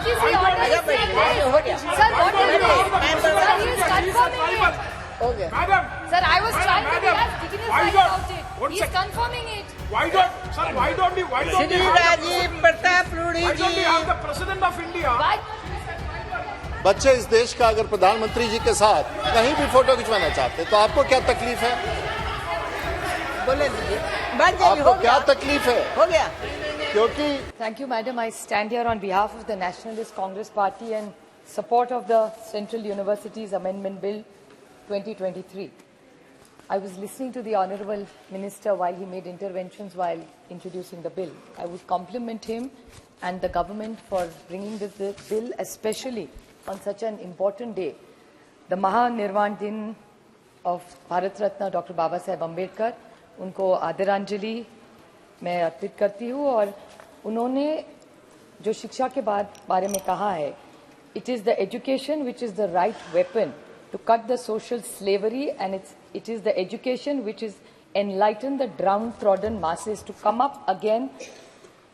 UGC order is saying this. Sir, what is this? Sir, he is confirming it. Okay. Madam. Sir, I was trying to be as dignitous about it. He is confirming it. Why don't we Shri Rajiv Pratap Rudi why don't we ji. have the President of India? But बच्चे इस देश का अगर प्रधानमंत्री जी के साथ कहीं भी फोटो खिंचवाना चाहते तो आपको क्या तकलीफ है? बोले दीजिए बन जाइए आपको हो क्या गया तकलीफ है? हो गया क्योंकि thank you, madam. I stand here on behalf of the Nationalist Congress Party and support of the Central Universities Amendment Bill 2023. I was listening to the Honourable Minister while he made interventions while introducing the bill. I would compliment him and the government for bringing this bill, especially on such an important day, the Mahanirvan Din of Bharat Ratna Dr. Baba Saheb Ambedkar. उनको आदरांजलि मैं अर्पित करती हूँ और उन्होंने जो शिक्षा के बारे में कहा है, it is the education which is the right weapon to cut the social slavery, and it is the education which is enlighten the downtrodden masses to come up again,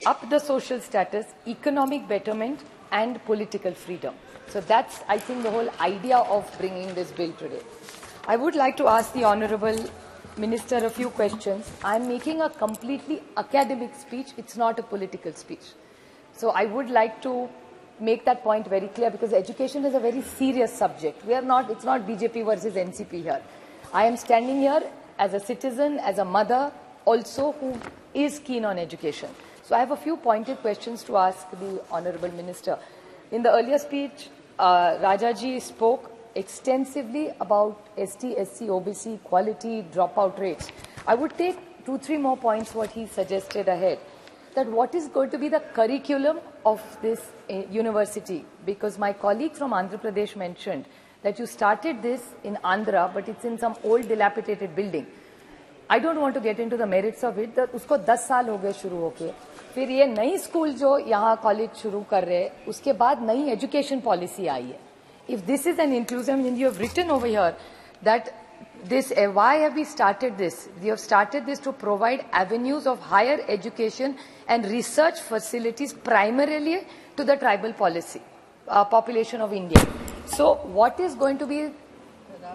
up the social status, economic betterment and political freedom. So that's, I think, the whole idea of bringing this bill today. I would like to ask the Honourable Minister a few questions. I'm making a completely academic speech. It's not a political speech. So I would like to make that point very clear, because education is a very serious subject. It's not BJP versus NCP here. I am standing here as a citizen, as a mother also who is keen on education. So I have a few pointed questions to ask the Honourable Minister. In the earlier speech, Rajaji spoke extensively about ST, SC, OBC, equality, dropout rates. I would take 2-3 more points what he suggested ahead. That what is going to be the curriculum of this university? Because my colleague from Andhra Pradesh mentioned that you started this in Andhra, but it's in some old dilapidated building. I don't want to get into the merits of it. That उसको 10 साल हो गए शुरू होके, फिर ये नई school जो यहाँ कॉलेज शुरू कर रहे हैं, उसके बाद नई एजुकेशन पॉलिसी आई है. If this is an inclusive, and you have written over here that this, why have we started this? We have started this to provide avenues of higher education and research facilities primarily to the tribal population of India. So what is going to be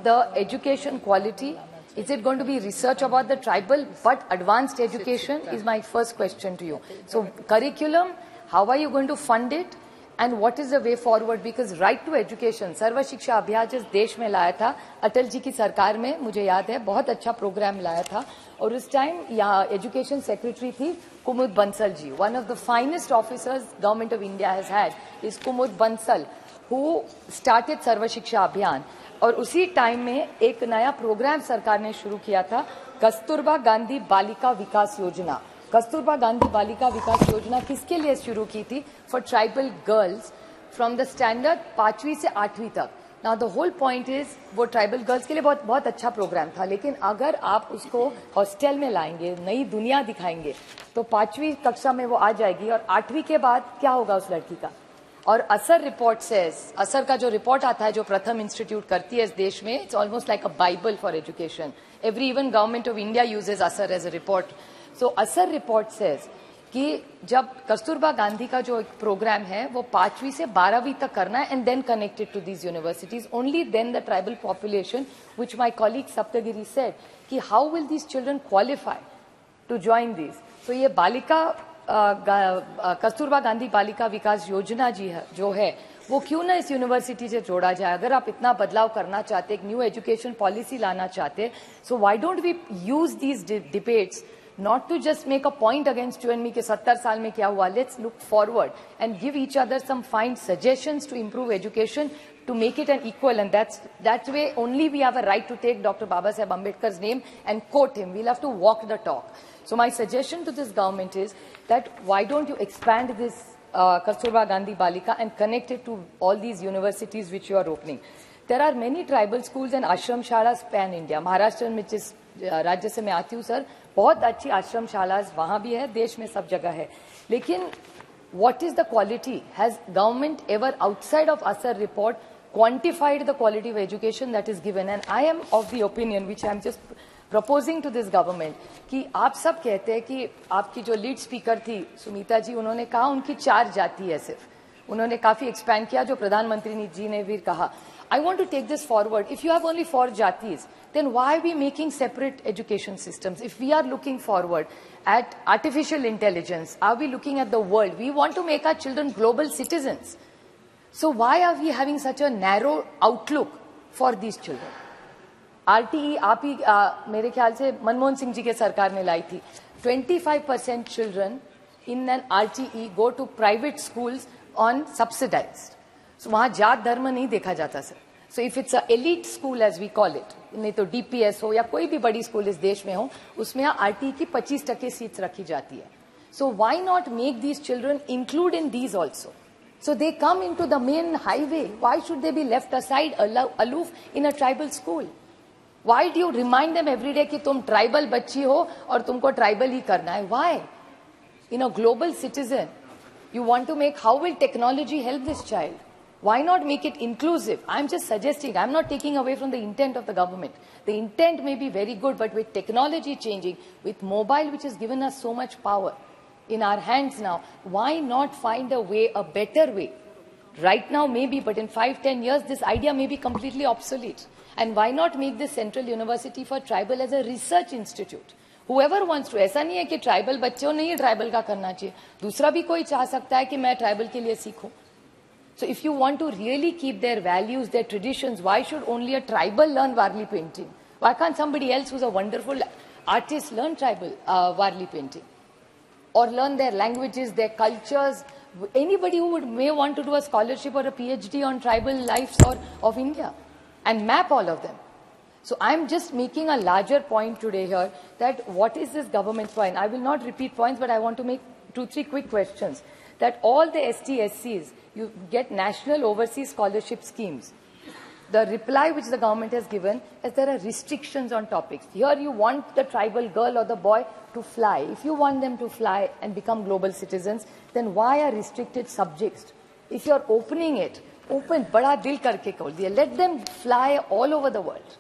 the education quality? Is it going to be research about the tribal but advanced education is my first question to you. So curriculum, how are you going to fund it? And what is the way forward? Because right to education, सर्व शिक्षा अभियान जिस देश में लाया था, अटल जी की सरकार में, मुझे याद है, बहुत अच्छा प्रोग्राम लाया था. और उस टाइम यहाँ एजुकेशन सेक्रेटरी थी कुमुद Bansal ji. One of the finest officers government of India has had is Kumud Bansal, who started सर्व शिक्षा अभियान. और उसी टाइम में एक नया प्रोग्राम सरकार ने शुरू किया था, कस्तूरबा गांधी बालिका विकास योजना. कस्तूरबा गांधी बालिका विकास योजना किसके लिए शुरू की थी? For tribal girls from the standard 5वीं से 8वीं तक. Now the whole point is, वो ट्राइबल गर्ल्स के लिए बहुत अच्छा प्रोग्राम था, लेकिन अगर आप उसको हॉस्टल में लाएंगे, नई दुनिया दिखाएंगे, तो 5वीं कक्षा में वो आ जाएगी और 8वीं के बाद क्या होगा उस लड़की का? और असर रिपोर्ट से, असर का जो रिपोर्ट आता है, जो प्रथम इंस्टीट्यूट करती है इस देश में, it's almost like a Bible for education. Every even government of India uses ASER as a report. So ASER report says कि जब कस्तूरबा गांधी का जो एक प्रोग्राम है वो 5वीं से 12वीं तक करना है, and then connected to these universities, only then the tribal population, which my colleague Saptagiri said कि how will these children qualify to join these. So ये बालिका कस्तूरबा गांधी बालिका विकास योजना जी है जो है, वो क्यों ना इस यूनिवर्सिटी से जोड़ा जाए? अगर आप इतना बदलाव करना चाहते, एक न्यू एजुकेशन पॉलिसी लाना चाहते, so why don't we use these debates not to just make a point against you and me कि 70 साल में क्या हुआ. Let's look forward and give each other some fine suggestions to improve education, to make it an equal, and that way only we have a right to take Dr. Baba Saheb Ambedkar's name and quote him. We'll have to walk the talk. So my suggestion to this government is that why don't you expand this Kasturba Gandhi Balika and connect it to all these universities which you are opening. There are many tribal schools and ashram shalas pan India. Maharashtra में जिस राज्य से मैं आती हूँ sir, बहुत अच्छी आश्रम शालास वहाँ भी है, देश में सब जगह है. लेकिन what is the quality? Has government ever outside of Asar report quantified the quality of education that is given? And I am of the opinion, which I am just proposing to this government, कि आप सब कहते हैं कि आपकी जो lead speaker थी सुनीता जी, उन्होंने कहा उनकी 4 जाति है सिर्फ. उन्होंने काफी एक्सपैंड किया, जो प्रधानमंत्री जी ने भी कहा. I want to take this forward. If you have only 4 jatis, then why are we making separate education systems? If we are looking forward at artificial intelligence, are we looking at the world? We want to make our children global citizens. So why are we having such a narrow outlook for these children? RTE, आप ही मेरे ख्याल से मनमोहन सिंह जी के सरकार ने लाई थी. 25% children in an RTE go to private schools on subsidized. So वहाँ जात धर्म नहीं देखा जाता sir. So if it's a elite school as we call it, नहीं तो DPS हो या कोई भी बड़ी स्कूल इस देश में हो, उसमें RTE की 25% सीट्स रखी जाती है. So why not make these children include in these also? So they come into the main highway. Why should they be left aside, aloof in a tribal school? Why do you remind them every day कि तुम tribal बच्ची हो और तुमको tribal ही करना है? Why? In a global citizen, you want to make, how will technology help this child? Why not make it inclusive? I'm just suggesting, I'm not taking away from the intent of the government. The intent may be very good, but with technology changing, with mobile which has given us so much power in our hands now, why not find a way, a better way? Right now maybe, but in 5-10 years, this idea may be completely obsolete. And why not make this Central University for Tribal as a research institute? Whoever wants to, ऐसा नहीं है कि tribal बच्चों ने ही tribal का करना चाहिए, दूसरा भी कोई चाह सकता है कि मैं ट्राइबल के लिए सीखूं. So if you want to really keep their values, their traditions, why should only a tribal learn Warli painting? Why can't somebody else who's a wonderful artist learn tribal Warli painting? Or learn their languages, their cultures? Anybody who may want to do a scholarship or a PhD on tribal lives of India and map all of them. So I'm just making a larger point today here that what is this government's point? I will not repeat points, but I want to make 2-3 quick questions. That all the ST-SCs, you get national overseas scholarship schemes. The reply which the government has given is there are restrictions on topics. Here you want the tribal girl or the boy to fly. If you want them to fly and become global citizens, then why are restricted subjects? If you're opening it, open, bada dil karke kol diya. Let them fly all over the world.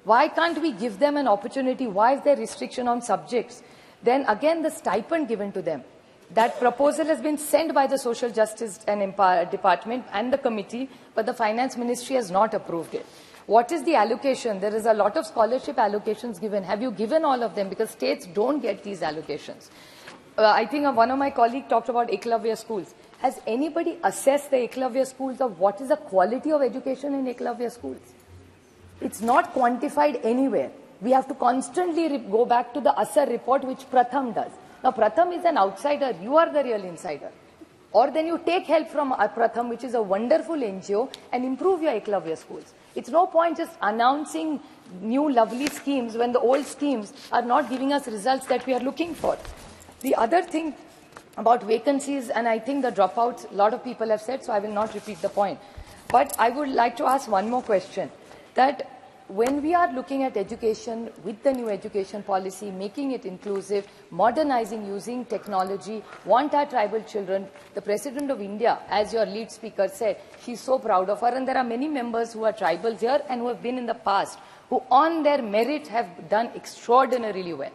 Why can't we give them an opportunity? Why is there restriction on subjects? Then again, the stipend given to them. That proposal has been sent by the Social Justice and Department and the committee, but the Finance Ministry has not approved it. What is the allocation? There is a lot of scholarship allocations given. Have you given all of them? Because states don't get these allocations. I think one of my colleagues talked about Eklavya schools. Has anybody assessed the Eklavya schools of what is the quality of education in Eklavya schools? It's not quantified anywhere. We have to constantly go back to the Asar report, which Pratham does. Now, Pratham is an outsider. You are the real insider. Or then you take help from Pratham, which is a wonderful NGO, and improve your Eklavya schools. It's no point just announcing new lovely schemes when the old schemes are not giving us results that we are looking for. The other thing about vacancies, and I think the dropouts, a lot of people have said, so I will not repeat the point. But I would like to ask one more question. That when we are looking at education with the new education policy, making it inclusive, modernizing, using technology, want our tribal children, the President of India, as your lead speaker said, she's so proud of her, and there are many members who are tribals here and who have been in the past, who on their merit have done extraordinarily well.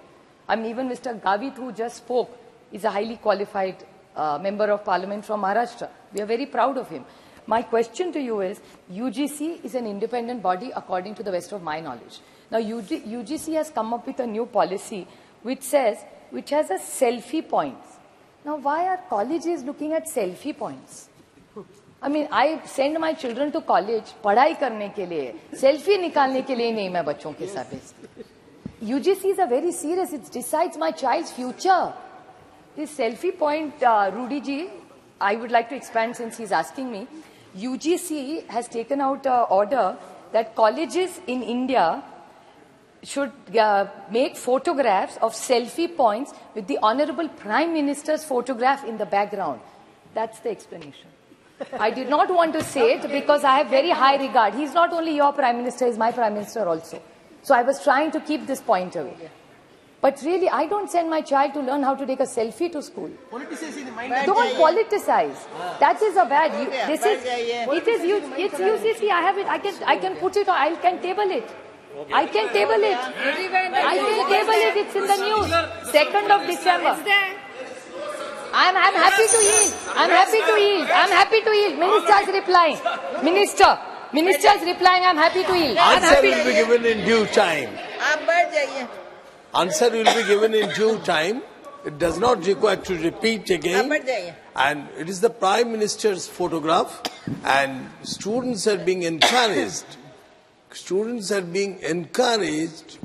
I mean, even Mr. Gavit, who just spoke, is a highly qualified member of parliament from Maharashtra. We are very proud of him. My question to you is, UGC is an independent body according to the best of my knowledge. Now, UGC has come up with a new policy which has a selfie points. Now, why are colleges looking at selfie points? I mean, I send my children to college, पढ़ाई करने के लिए, selfie निकालने के लिए नहीं मैं बच्चों के साथ भेजती. UGC is a very serious, it decides my child's future. This selfie point, Rudy ji, I would like to expand since he's asking me. UGC has taken out an order that colleges in India should make photographs of selfie points with the Honorable Prime Minister's photograph in the background. That's the explanation. I did not want to say it because I have very high regard. He's not only your Prime Minister, he's my Prime Minister also. So I was trying to keep this point away. But really, I don't send my child to learn how to take a selfie to school. Don't politicize. That is a bad. It's UCC. I have it. I can put it. I can table it. I can table it. I can table it. It's in the news. 2nd of December. I'm happy to yield. I'm happy to yield. I'm happy to yield. Minister's replying. Minister's replying. I'm happy to yield. I'm Answer happy will to be given in due time. आप बैठ जाइए Answer will be given in due time. It does not require to repeat आप again. बैठ जाइए And it is the Prime Minister's photograph, and students are being encouraged. Students are being encouraged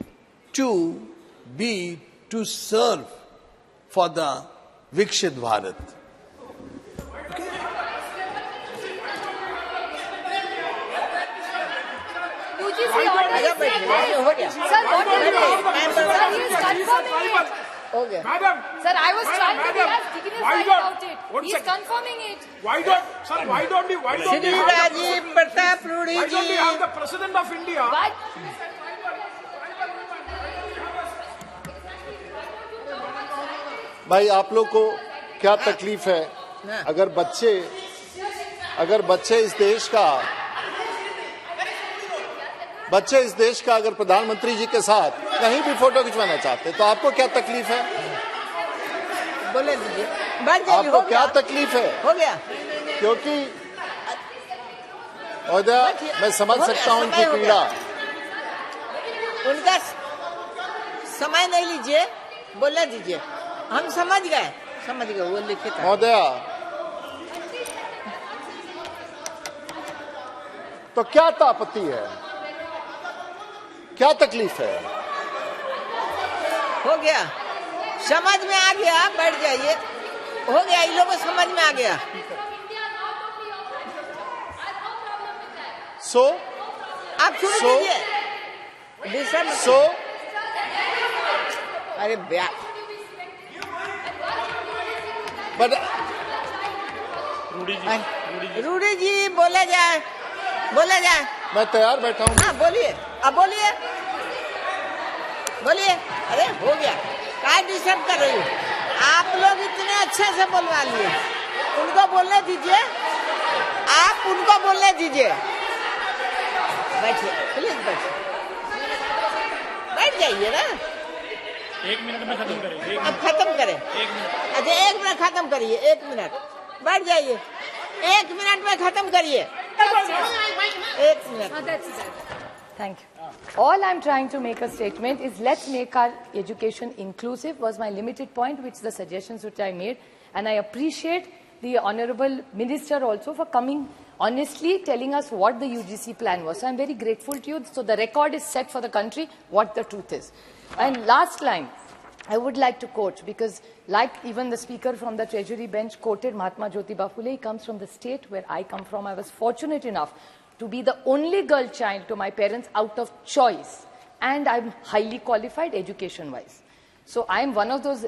to serve for the Vikshit Bharat. UGC आजा order. बैठिए हो गया Sir, what is it? Sir, he is confirming it. हो गया Madam, Sir, I was trying to be as why dignified don't- about it. one He is second. confirming it. why don't we Shri Rajiv Pratap Rudy why don't we ji have the President of India? But भाई आप लोग को क्या तकलीफ है अगर बच्चे इस देश का अगर प्रधानमंत्री जी के साथ कहीं भी फोटो खिंचवाना चाहते तो आपको क्या तकलीफ है? बोले दीजिए बैठ जाइए आपको हो क्या गया तकलीफ है? हो गया क्योंकि महोदया मैं समझ सकता हूं उनकी पीड़ा। उनका समय नहीं लीजिए बोले दीजिए हम समझ गए वो लिखित है महोदया तो क्या आपत्ति है? क्या तकलीफ है? हो गया समझ में आ गया बैठ जाइए हो गया इन लोगों को समझ में आ गया सो आप सुन So- लीजिए विषय मत- सो अरे बट रूढ़ी जी बोले जाए मैं तैयार बैठा हूं। हाँ बोलिए अब बोलिए अरे हो गया क्या डिस्टर्ब कर रही हो आप लोग इतने अच्छे से बोलवा लिए उनको बोलने दीजिए आप उनको बोलने दीजिए बैठिए प्लीज बैठ जाइए ना 1 मिनट में खत्म करेंगे। अब खत्म करें अच्छा 1 मिनट खत्म करिए 1 मिनट बैठ जाइए 1 मिनट में खत्म करिए 1 minute thank you. All I'm trying to make a statement is let's make our education inclusive was my limited point, which the suggestions which I made, and I appreciate the Honourable Minister also for coming honestly telling us what the UGC plan was. So I'm very grateful to you. So the record is set for the country what the truth is. And last line, I would like to quote, because like even the speaker from the Treasury bench quoted Mahatma Jyotiba Phule, he comes from the state where I come from. I was fortunate enough to be the only girl child to my parents out of choice. And I'm highly qualified education-wise. So I'm one of those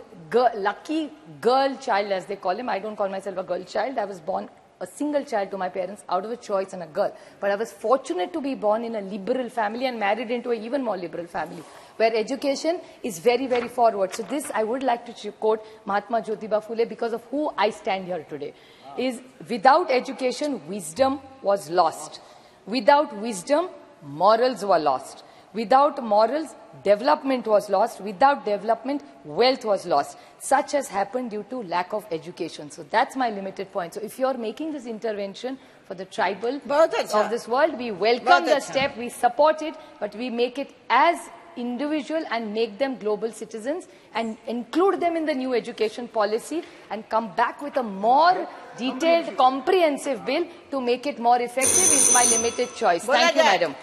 lucky girl child, as they call him. I don't call myself a girl child. I was born a single child to my parents out of a choice and a girl. But I was fortunate to be born in a liberal family and married into an even more liberal family, where education is very, very forward. So this, I would like to quote Mahatma Jyotiba Phule because of who I stand here today, is without education, wisdom was lost. Without wisdom, morals were lost. Without morals, development was lost. Without development, wealth was lost. Such has happened due to lack of education. So that's my limited point. So if you're making this intervention for the tribal of this world, we welcome the step, we support it, but we make it as individual and make them global citizens and include them in the new education policy and come back with a more detailed, comprehensive bill to make it more effective is my limited choice. Thank you, madam.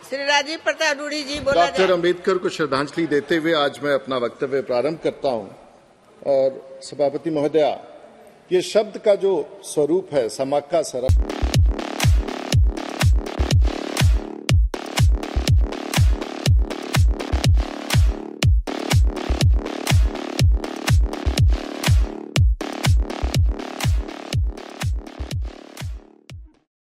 Shri Rajiv Pratap Rudy ji बोला doctor Ambedkar को श्रद्धांजलि देते हुए आज मैं अपना वक्तव्य प्रारंभ करता हूं। और सभापति महोदया, ये शब्द का जो स्वरूप है, समाका सरल